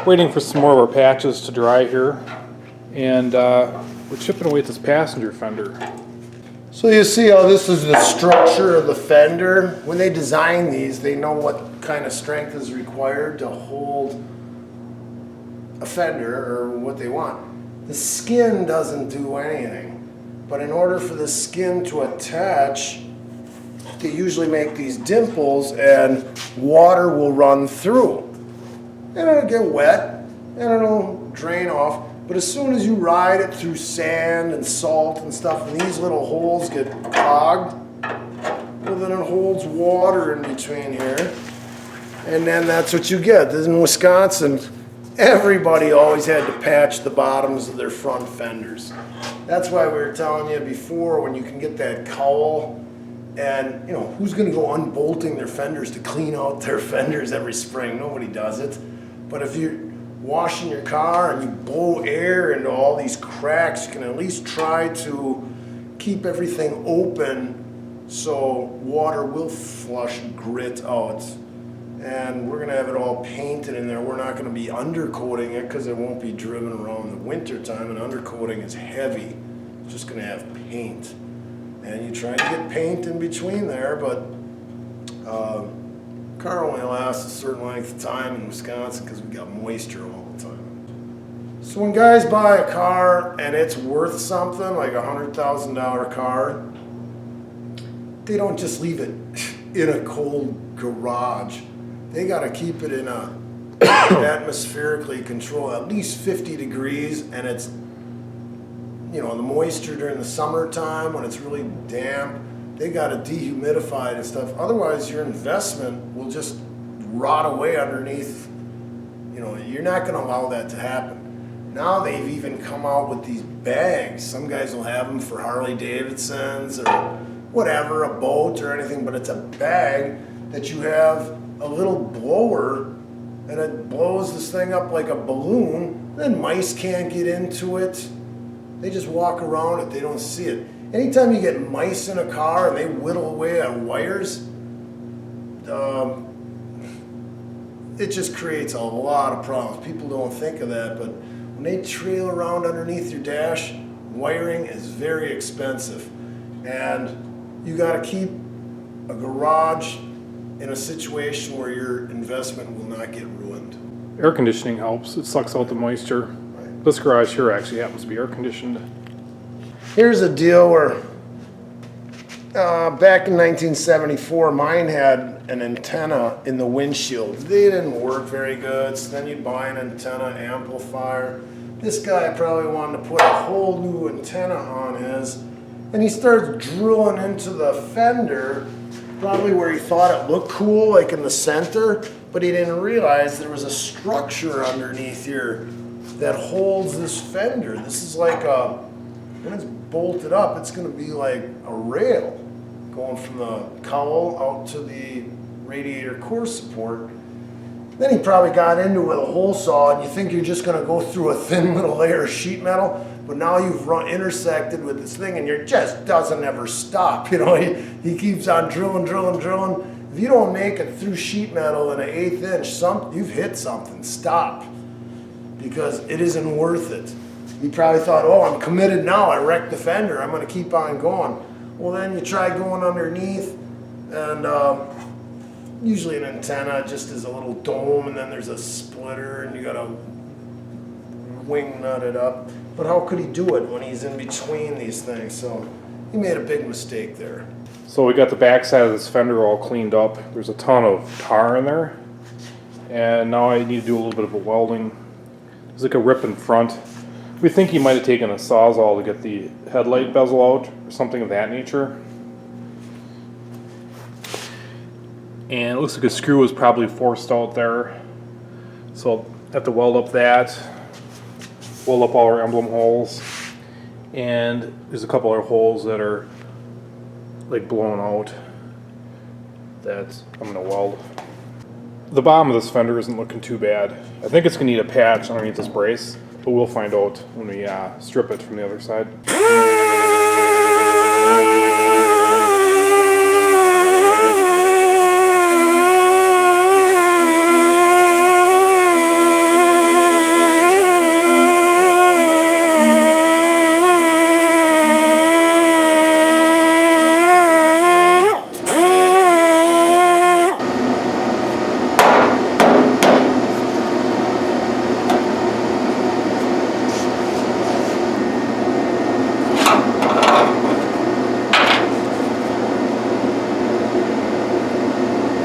Waiting for some more of our patches to dry here, and we're chipping away at this passenger fender. So you see how this is the structure of the fender. When they design these, they know what kind of strength is required to hold a fender or what they want. The skin doesn't do anything, but in order for the skin to attach, they usually make these dimples and water will run through. And it'll get wet and it'll drain off. But as soon as you ride it through sand and salt and stuff, and these little holes get clogged, well then it holds water in between here. And then that's what you get. In Wisconsin, everybody always had to patch the bottoms of their front fenders. That's why we were telling you before, when you can get that cowl, and you know, who's gonna go unbolting their fenders to clean out their fenders every spring? Nobody does it. But if you're washing your car and you blow air into all these cracks, you can at least try to keep everything open so water will flush grit out. And we're gonna have it all painted in there. We're not gonna be undercoating it because it won't be driven around in the winter time, and undercoating is heavy. It's just gonna have paint. And you try to get paint in between there, but car only lasts a certain length of time in Wisconsin because we got moisture all the time. So when guys buy a car and it's worth something, like a $100,000 car, they don't just leave it in a cold garage. They got to keep it in a atmospherically controlled, at least 50 degrees, and it's, you know, the moisture during the summertime when it's really damp. They got to dehumidify it and stuff. Otherwise, your investment will just rot away underneath. You know, you're not going to allow that to happen. Now they've even come out with these bags. Some guys will have them for Harley Davidsons or whatever, a boat or anything, but it's a bag that you have a little blower and it blows this thing up like a balloon. Then mice can't get into it. They just walk around it. They don't see it. Anytime you get mice in a car and they whittle away at wires, it just creates a lot of problems. People don't think of that, but when they trail around underneath your dash, wiring is very expensive. And you got to keep a garage in a situation where your investment will not get ruined. Air conditioning helps. It sucks out the moisture. Right. This garage here actually happens to be air conditioned. Here's a deal where back in 1974, mine had an antenna in the windshield. They didn't work very good, so then you'd buy an antenna amplifier. This guy probably wanted to put a whole new antenna on his, and he starts drilling into the fender, probably where he thought it looked cool, like in the center, but he didn't realize there was a structure underneath here that holds this fender. This is like a, when it's bolted up, it's going to be like a rail going from the cowl out to the radiator core support. Then he probably got into it with a hole saw, and you think you're just going to go through a thin little layer of sheet metal, but now you've intersected with this thing, and it just doesn't ever stop. You know, he keeps on drilling. If you don't make it through sheet metal in an 1/8 inch, you've hit something. Stop, because it isn't worth it. You probably thought, oh, I'm committed now. I wrecked the fender. I'm going to keep on going. Well, then you try going underneath, and usually an antenna just is a little dome, and then there's a splitter, and you got to wing nut it up. But how could he do it when he's in between these things? So he made a big mistake there. So we got the back side of this fender all cleaned up. There's a ton of tar in there, and now I need to do a little bit of a welding. There's like a rip in front. We think he might have taken a Sawzall to get the headlight bezel out or something of that nature. And it looks like a screw was probably forced out there. So I have to weld up that, weld up all our emblem holes. And there's a couple other holes that are like blown out that I'm gonna weld. The bottom of this fender isn't looking too bad. I think it's gonna need a patch underneath this brace, but we'll find out when we strip it from the other side.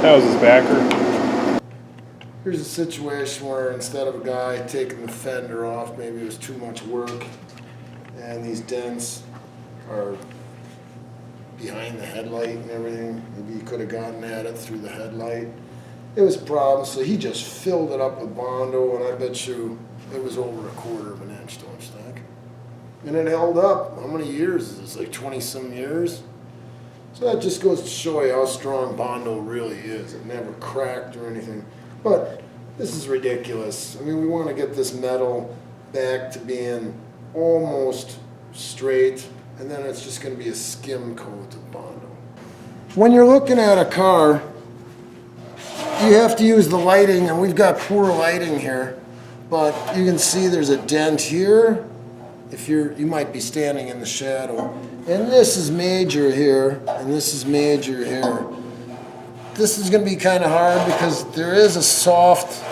That was his backer. Here's a situation where instead of a guy taking the fender off, maybe it was too much work, and these dents are behind the headlight and everything. Maybe he could have gotten at it through the headlight. It was a problem, so he just filled it up with Bondo, and I bet you it was over 1/4 of an inch, don't you think? And it held up. How many years is this? Like 20-some years? So that just goes to show you how strong Bondo really is. It never cracked or anything. But this is ridiculous. I mean, we want to get this metal back to being almost straight, and then it's just going to be a skim coat of Bondo. When you're looking at a car, you have to use the lighting, and we've got poor lighting here, but you can see there's a dent here. If you might be standing in the shadow, and this is major here, and this is major here. This is going to be kind of hard because there is a soft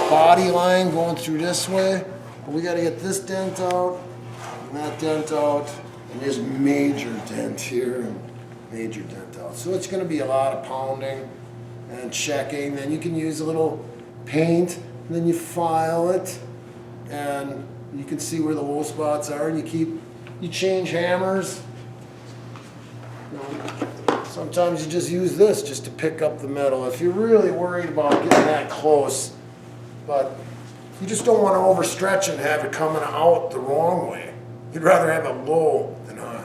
body line going through this way, but we got to get this dent out and that dent out, and there's major dent here and major dent out. So it's going to be a lot of pounding and checking. Then you can use a little paint, and then you file it, and you can see where the low spots are, and you change hammers. You know, sometimes you just use this just to pick up the metal if you're really worried about getting that close, but you just don't want to overstretch and have it coming out the wrong way. You'd rather have it low than high.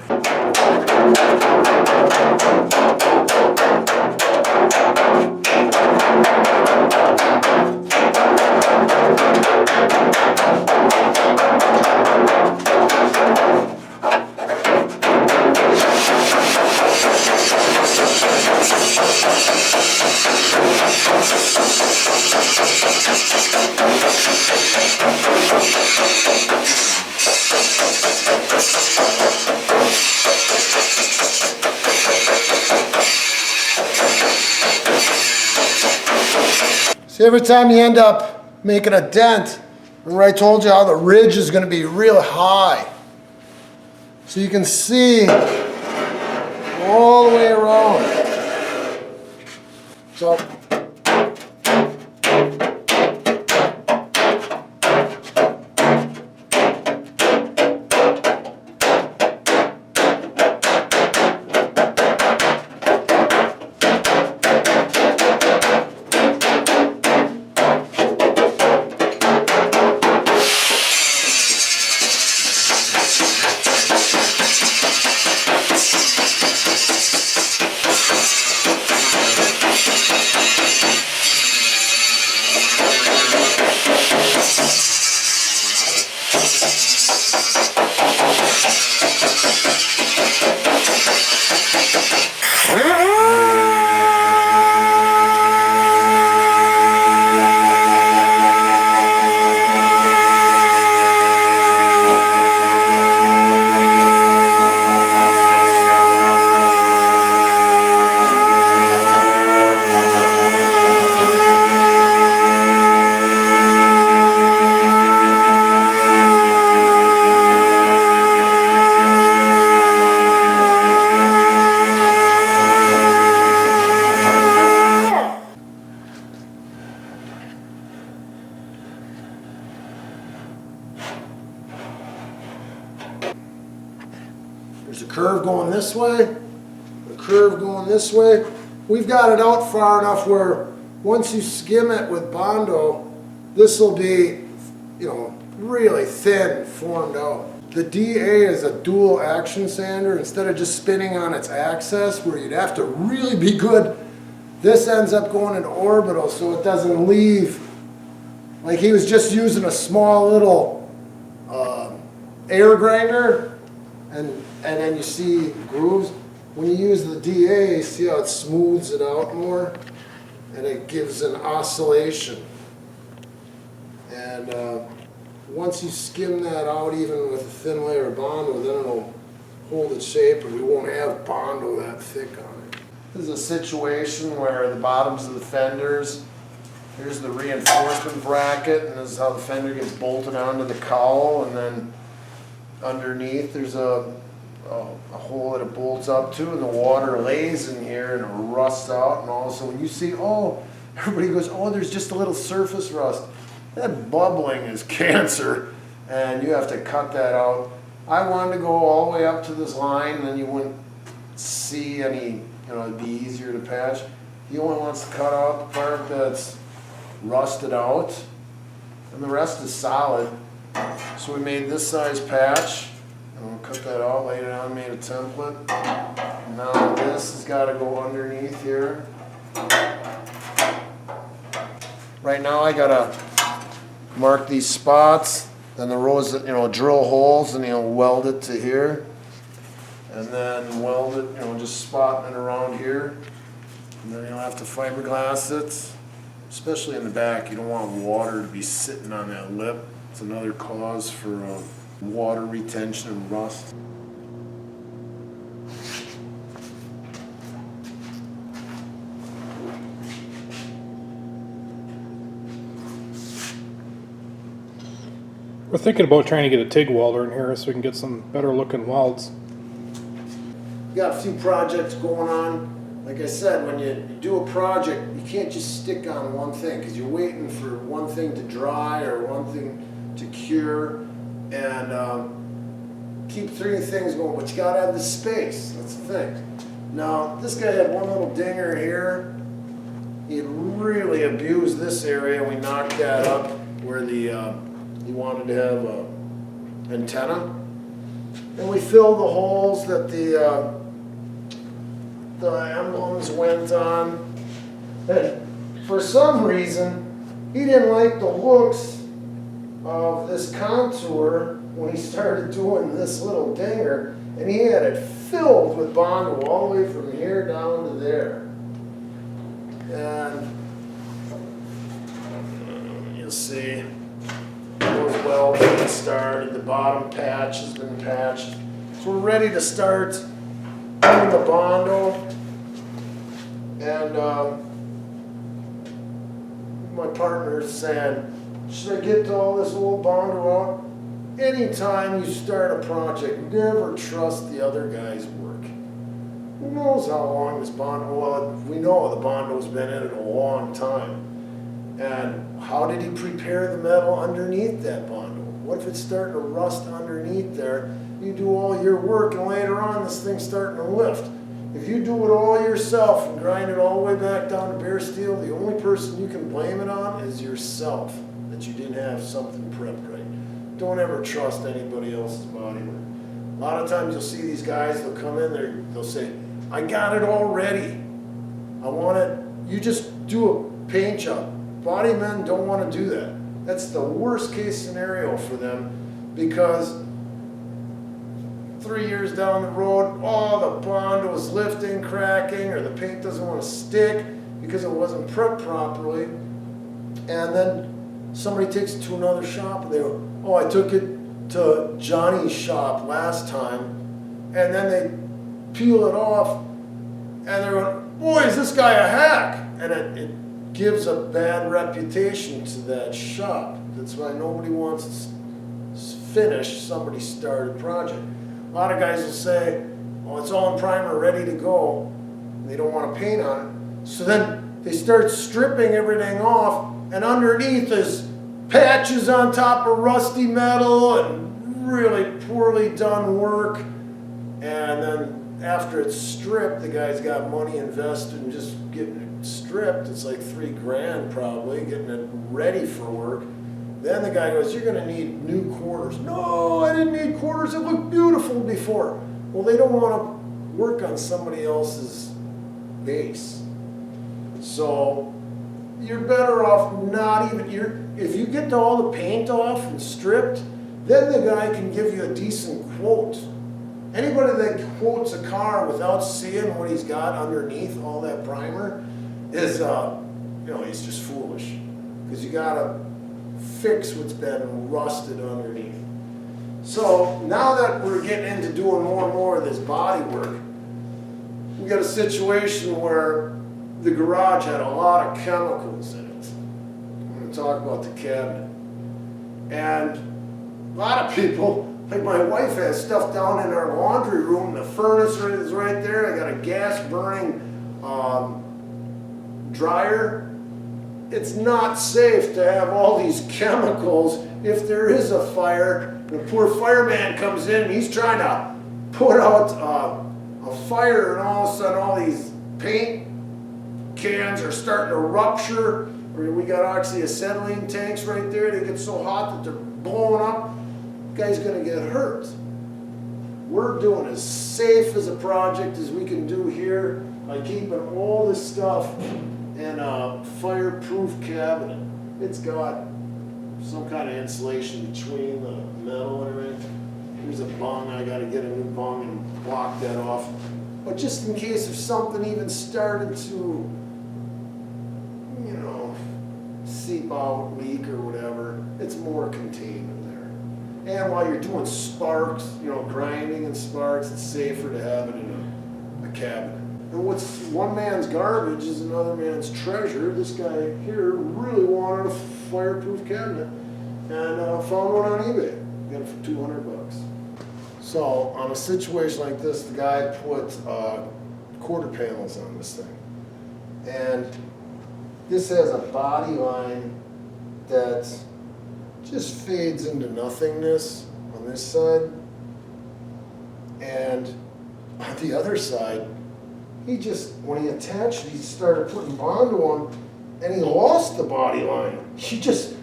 See, every time you end up making a dent, remember I told you how the ridge is going to be real high. So you can see all the way around. So there's a curve going this way, a curve going this way. We've got it out far enough where once you skim it with Bondo, this will be, you know, really thin, formed out. The DA is a dual action sander. Instead of just spinning on its axis where you'd have to really be good, this ends up going into orbital so it doesn't leave. Like he was just using a small little air grinder, and then you see grooves. When you use the DA, see how it smooths it out more, and it gives an oscillation. And once you skim that out, even with a thin layer of Bondo, then it'll hold its shape, and we won't have Bondo that thick on it. This is a situation where the bottoms of the fenders, here's the reinforcement bracket, and this is how the fender gets bolted onto the cowl, and then underneath there's a a hole that it bolts up to, and the water lays in here and it rusts out. And also when you see, oh, everybody goes, oh, there's just a little surface rust. That bubbling is cancer, and you have to cut that out. I wanted to go all the way up to this line, and then you wouldn't see any, it'd be easier to patch. He only wants to cut out the part that's rusted out, and the rest is solid. So we made this size patch, and we'll cut that out, laid it on, made a template. Now this has got to go underneath here. Right now I gotta mark these spots, then the rows that, drill holes, and weld it to here, and then weld it, just spotting it around here, and then you'll have to fiberglass it, especially in the back. You don't want water to be sitting on that lip. It's another cause for water retention and rust. We're thinking about trying to get a TIG welder in here so we can get some better looking welds. We got a few projects going on. Like I said, when you do a project, you can't just stick on one thing because you're waiting for one thing to dry or one thing to cure, and keep three things going, but you gotta have the space. That's the thing. Now, this guy had one little dinger here. He really abused this area. We knocked that up where he wanted to have an antenna, and we filled the holes that the emblems went on. And for some reason, he didn't like the looks of this contour when he started doing this little dinger, and he had it filled with Bondo all the way from here down to there. And you'll see those welds have been started, the bottom patch has been patched. So we're ready to start doing the Bondo. And my partner is saying, should I get to all this old Bondo out? Anytime you start a project, never trust the other guy's work. Who knows how long this Bondo, well, we know the Bondo's been in it a long time. And how did he prepare the metal underneath that Bondo? What if it's starting to rust underneath there? You do all your work, and later on this thing's starting to lift. If you do it all yourself and grind it all the way back down to bare steel, the only person you can blame it on is yourself, that you didn't have something prepped right. Don't ever trust anybody else's bodywork. A lot of times you'll see these guys, they'll come in there, they'll say, I got it all ready. I want it, you just do a paint job. Body men don't want to do that. That's the worst case scenario for them, because 3 years down the road, oh, the Bondo is lifting, cracking, or the paint doesn't want to stick because it wasn't prepped properly. And then somebody takes it to another shop and they go, oh, I took it to Johnny's shop last time, and then they peel it off and they're going, boy, is this guy a hack? And it gives a bad reputation to that shop. That's why nobody wants to finish somebody's started project. A lot of guys will say, oh, it's all in primer, ready to go. And they don't want to paint on it. So then they start stripping everything off, and underneath is patches on top of rusty metal and really poorly done work. And then after it's stripped, the guy's got money invested in just getting it stripped. It's like $3,000 probably, getting it ready for work. Then the guy goes, you're gonna need new quarters. No, I didn't need quarters, it looked beautiful before. Well, they don't wanna work on somebody else's base. So you're better off not even, if you get all the paint off and stripped, then the guy can give you a decent quote. Anybody that quotes a car without seeing what he's got underneath all that primer is, he's just foolish. Because you gotta fix what's been rusted underneath. So now that we're getting into doing more and more of this body work, we got a situation where the garage had a lot of chemicals in it. I'm going to talk about the cabinet. And a lot of people Like my wife has stuff down in our laundry room, the furnace is right there, I got a gas burning dryer. It's not safe to have all these chemicals if there is a fire. The poor fireman comes in and he's trying to put out a fire, and all of a sudden all these paint cans are starting to rupture. Or we got oxyacetylene tanks right there, they get so hot that they're blowing up. The guy's gonna get hurt. We're doing as safe as a project as we can do here by keeping all this stuff in a fireproof cabinet. It's got some kind of insulation between the metal and everything. Here's a bung, I gotta get a new bung and block that off. But just in case if something even started to, you know, seep out, leak or whatever, it's more contained in there. And while you're doing sparks, you know, grinding and sparks, it's safer to have it in a cabinet. And what's one man's garbage is another man's treasure. This guy here really wanted a fireproof cabinet and found one on eBay. Got it for 200 bucks. So on a situation like this, the guy put quarter panels on this thing. And this has a body line that just fades into nothingness on this side. And on the other side, he just, when he attached it, he started putting Bondo on, and he lost the body line. He just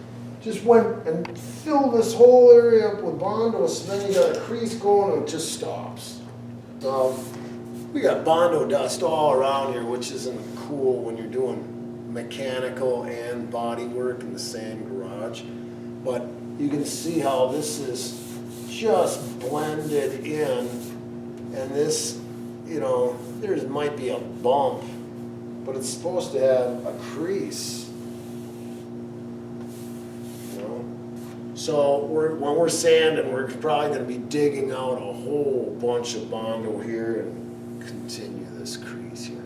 went and filled this whole area up with Bondo, so then you got a crease going and it just stops. We got Bondo dust all around here, which isn't cool when you're doing mechanical and body work in the same garage. But you can see how this is just blended in, and this, you know, there might be a bump, but it's supposed to have a crease. You know? So when we're sanding, we're probably going to be digging out a whole bunch of Bondo here and continue this crease here.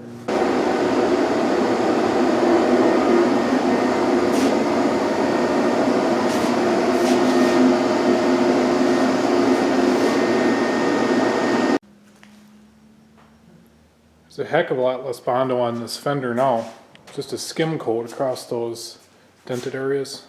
There's a heck of a lot less Bondo on this Fender now. Just a skim coat across those dented areas.